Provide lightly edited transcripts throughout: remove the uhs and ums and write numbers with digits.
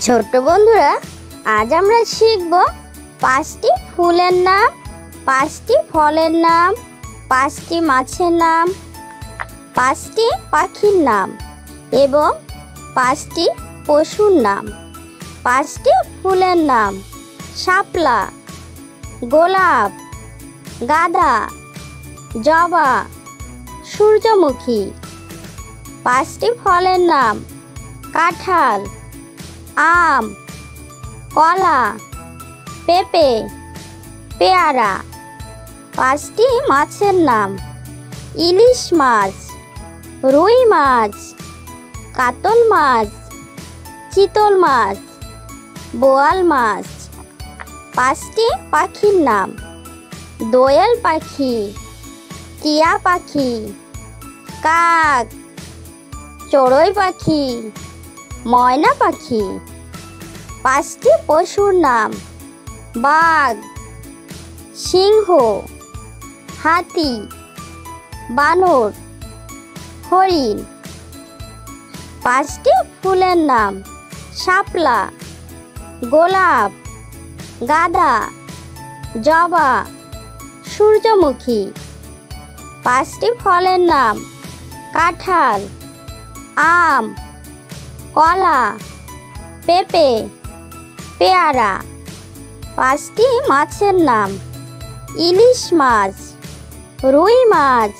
ছোট্ট বন্ধুরা, আজ আমরা শিখব 5টি ফুলের নাম, 5টি ফলের নাম, 5টি মাছের নাম, 5টি পাখির নাম এবং 5টি পশুর নাম। 5টি ফুলের নাম: শাপলা, গোলাপ, গাঁদা, জবা, সূর্যমুখী। 5টি ফলের নাম: কাঁঠাল, আম, কলা, পেঁপে, পেয়ারা। 5টি মাছের নাম: ইলিশ মাছ, রুই মাছ, কাতল মাছ, চিতল মাছ, বোয়াল মাছ। 5টি পাখির নাম: দোয়েল পাখি, টিয়া পাখি, কাক, চড়ুই পাখি, ময়না পাখি। 5টি পশুর নাম: বাঘ, সিংহ, হাতি, বানর, হরিণ। 5টি ফুলের নাম: শাপলা, গোলাপ, গাঁদা, জবা, সূর্যমুখী। 5টি ফলের নাম: কাঁঠাল, আম, কলা, পেঁপে, পেয়ারা। 5টি মাছের নাম: ইলিশ মাছ, রুই মাছ,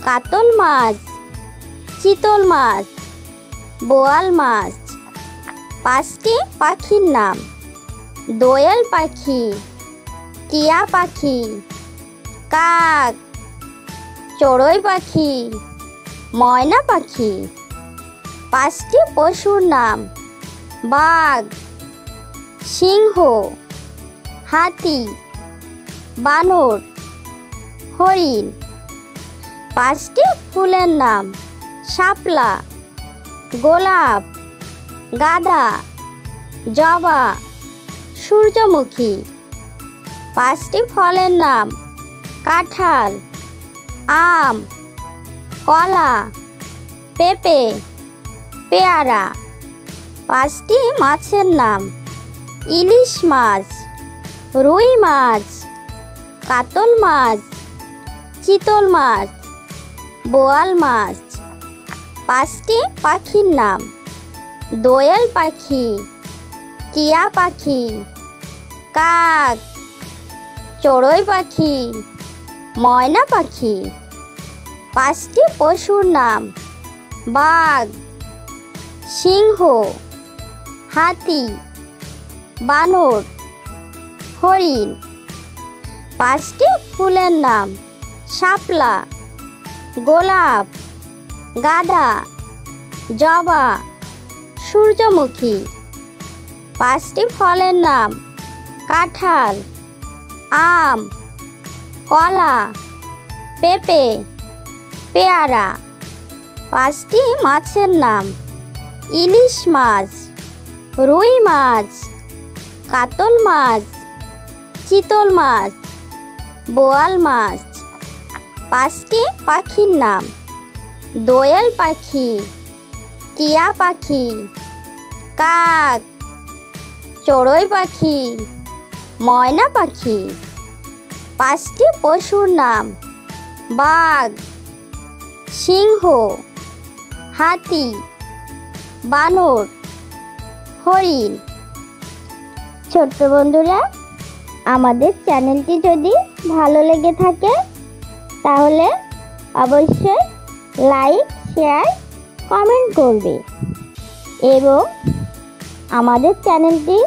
কাতল মাছ, চিতল মাছ, বোয়াল মাছ। 5টি পাখির নাম: দোয়েল পাখি, টিয়া পাখি, কাক, চড়ুই পাখি, ময়না পাখি। 5টি পশুর নাম: বাঘ, সিংহ, হাতি, বানর, হরিণ। 5টি ফুলের নাম: শাপলা, গোলাপ, গাঁদা, জবা, সূর্যমুখী। 5টি ফলের নাম: কাঁঠাল, আম, কলা, পেঁপে, পেয়ারা। 5টি মাছের নাম: ইলিশ মাছ, রুই মাছ, কাতল মাছ, চিতল মাছ, বোয়াল মাছ। 5টি পাখির নাম: দোয়েল পাখি, টিয়া পাখি, কাক, চড়ুই পাখি, ময়না পাখি। 5টি পশুর নাম: বাঘ, সিংহ, হাতি, বানর, হরিণ। 5টি ফুলের নাম: শাপলা, গোলাপ, গাঁদা, জবা, সূর্যমুখী। 5টি ফলের নাম: কাঁঠাল, আম, কলা, পেঁপে, পেয়ারা। 5টি মাছের নাম: ইলিশ মাছ, রুই মাছ, কাতল মাছ, চিতল মাছ, বোয়াল মাছ। 5টি পাখির নাম: দোয়েল পাখি, টিয়া পাখি, কাক, চড়ুই পাখি, ময়না পাখি। 5টি পশুর নাম: বাঘ, সিংহ, হাতি, বানর, হরিণ। ছোট্ট বন্ধুরা, আমাদের চ্যানেলটি যদি ভালো লেগে থাকে তাহলে অবশ্যই লাইক, শেয়ার, কমেন্ট করবে এবং আমাদের চ্যানেলটি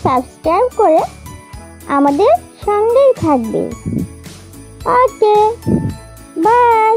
সাবস্ক্রাইব করে আমাদের সঙ্গেই থাকবে। ওকে, বাই।